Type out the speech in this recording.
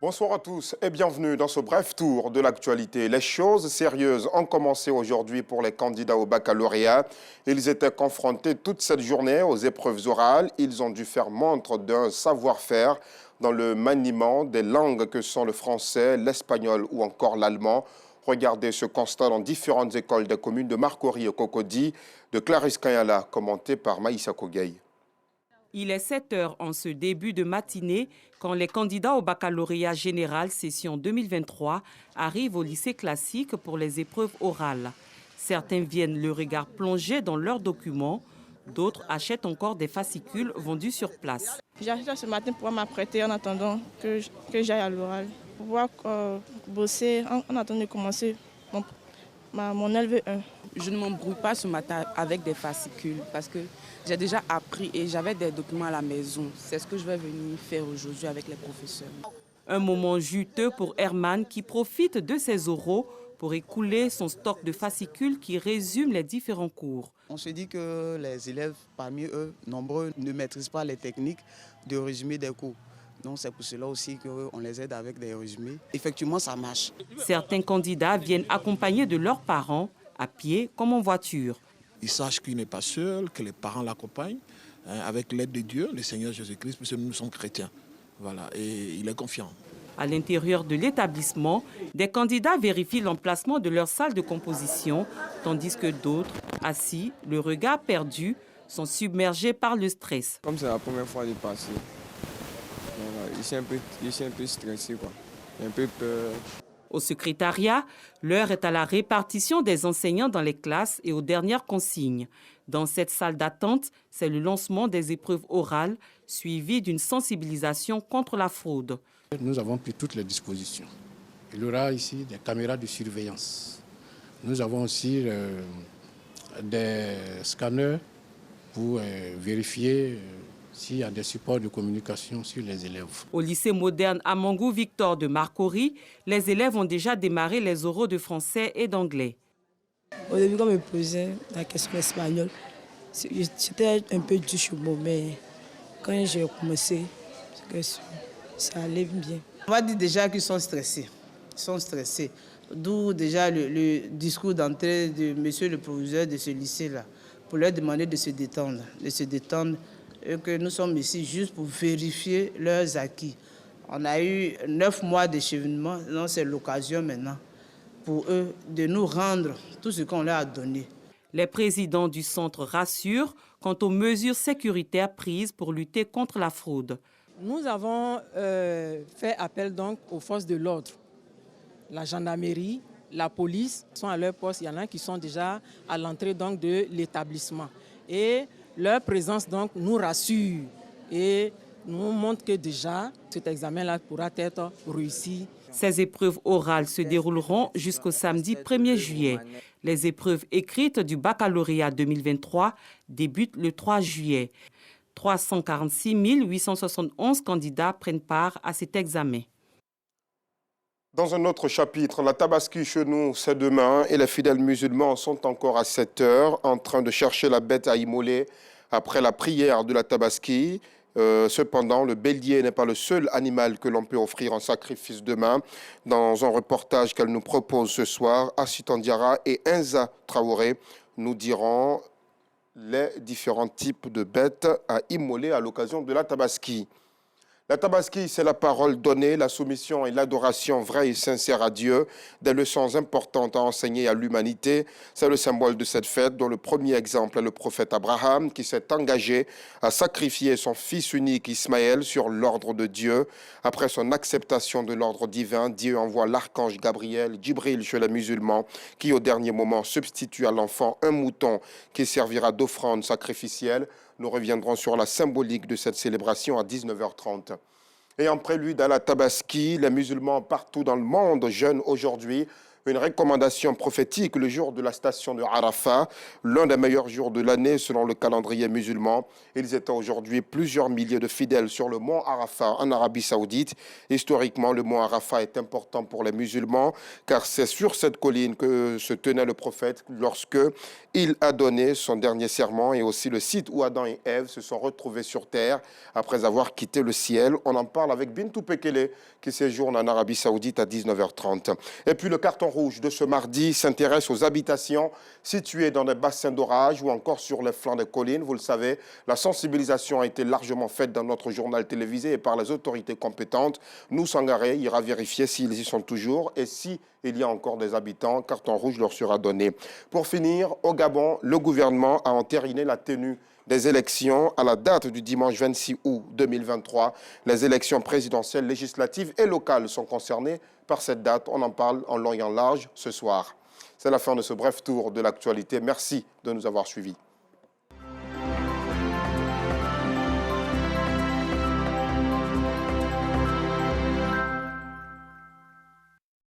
Bonsoir à tous et bienvenue dans ce bref tour de l'actualité. Les choses sérieuses ont commencé aujourd'hui pour les candidats au baccalauréat. Ils étaient confrontés toute cette journée aux épreuves orales. Ils ont dû faire montre d'un savoir-faire dans le maniement des langues que sont le français, l'espagnol ou encore l'allemand. Regardez ce constat dans différentes écoles des communes de Marcory et Cocody, de Clarisse Kayala, commenté par Maïssa Kogay. Il est 7 heures en ce début de matinée quand les candidats au baccalauréat général session 2023 arrivent au lycée classique pour les épreuves orales. Certains viennent le regard plongé dans leurs documents, d'autres achètent encore des fascicules vendus sur place. J'ai acheté ce matin pour m'apprêter en attendant que j'aille à l'oral. Pour pouvoir bosser en attendant de commencer mon LV1. Je ne m'embrouille pas ce matin avec des fascicules parce que j'ai déjà appris et j'avais des documents à la maison. C'est ce que je vais venir faire aujourd'hui avec les professeurs. Un moment juteux pour Herman qui profite de ses oraux pour écouler son stock de fascicules qui résument les différents cours. On se dit que les élèves, parmi eux, nombreux, ne maîtrisent pas les techniques de résumé des cours. Donc c'est pour cela aussi qu'on les aide avec des résumés. Effectivement, ça marche. Certains candidats viennent accompagnés de leurs parents, à pied comme en voiture. Ils sachent qu'il n'est pas seul, que les parents l'accompagnent, avec l'aide de Dieu, le Seigneur Jésus-Christ, parce que nous sommes chrétiens. Voilà, et il est confiant. À l'intérieur de l'établissement, des candidats vérifient l'emplacement de leur salle de composition, tandis que d'autres, assis, le regard perdu, sont submergés par le stress. Comme c'est la première fois de passer, je suis un peu stressé, quoi. J'ai un peu peur. Au secrétariat, l'heure est à la répartition des enseignants dans les classes et aux dernières consignes. Dans cette salle d'attente, c'est le lancement des épreuves orales, suivi d'une sensibilisation contre la fraude. Nous avons pris toutes les dispositions. Il y aura ici des caméras de surveillance. Nous avons aussi des scanners pour vérifier s'il y a des supports de communication sur les élèves. Au lycée moderne Amangou Victor de Marcory, les élèves ont déjà démarré les oraux de français et d'anglais. Au début, quand on me posait la question espagnole, c'était un peu dur chez moi, mais quand j'ai commencé, ça allait bien. On va dire déjà qu'ils sont stressés. Ils sont stressés. D'où déjà le discours d'entrée de monsieur le proviseur de ce lycée-là, pour leur demander de se détendre, et que nous sommes ici juste pour vérifier leurs acquis. On a eu 9 mois de cheminement, donc c'est l'occasion maintenant pour eux de nous rendre tout ce qu'on leur a donné. Les présidents du centre rassurent quant aux mesures sécuritaires prises pour lutter contre la fraude. Nous avons fait appel donc aux forces de l'ordre. La gendarmerie, la police sont à leur poste. Il y en a qui sont déjà à l'entrée donc de l'établissement. Et leur présence donc nous rassure et nous montre que déjà cet examen-là pourra être réussi. Ces épreuves orales se dérouleront jusqu'au samedi 1er juillet. Les épreuves écrites du baccalauréat 2023 débutent le 3 juillet. 346 871 candidats prennent part à cet examen. Dans un autre chapitre, la Tabaski chez nous, c'est demain et les fidèles musulmans sont encore à 7 heures en train de chercher la bête à immoler après la prière de la Tabaski. Cependant, le bélier n'est pas le seul animal que l'on peut offrir en sacrifice demain. Dans un reportage qu'elle nous propose ce soir, Assitan Diarra et Enza Traoré nous diront les différents types de bêtes à immoler à l'occasion de la Tabaski. La Tabaski, c'est la parole donnée, la soumission et l'adoration vraie et sincère à Dieu, des leçons importantes à enseigner à l'humanité. C'est le symbole de cette fête dont le premier exemple est le prophète Abraham qui s'est engagé à sacrifier son fils unique Ismaël sur l'ordre de Dieu. Après son acceptation de l'ordre divin, Dieu envoie l'archange Gabriel, Djibril chez les musulmans, qui au dernier moment substitue à l'enfant un mouton qui servira d'offrande sacrificielle. Nous reviendrons sur la symbolique de cette célébration à 19h30. Et en prélude à la Tabaski, les musulmans partout dans le monde jeûnent aujourd'hui une recommandation prophétique le jour de la station de Arafat, l'un des meilleurs jours de l'année selon le calendrier musulman. Ils étaient aujourd'hui plusieurs milliers de fidèles sur le mont Arafat en Arabie Saoudite. Historiquement, le mont Arafat est important pour les musulmans car c'est sur cette colline que se tenait le prophète lorsque il a donné son dernier serment et aussi le site où Adam et Ève se sont retrouvés sur terre après avoir quitté le ciel. On en parle avec Bintou Pekele qui séjourne en Arabie Saoudite à 19h30. Et puis le carton rouge de ce mardi s'intéresse aux habitations situées dans des bassins d'orage ou encore sur les flancs des collines. Vous le savez, la sensibilisation a été largement faite dans notre journal télévisé et par les autorités compétentes. Nous, Sangaré ira vérifier s'ils y sont toujours et si il y a encore des habitants. Carton rouge leur sera donné. Pour finir, au Gabon, le gouvernement a entériné la tenue des élections à la date du dimanche 26 août 2023. Les élections présidentielles, législatives et locales sont concernées par cette date. On en parle en long et en large ce soir. C'est la fin de ce bref tour de l'actualité. Merci de nous avoir suivis.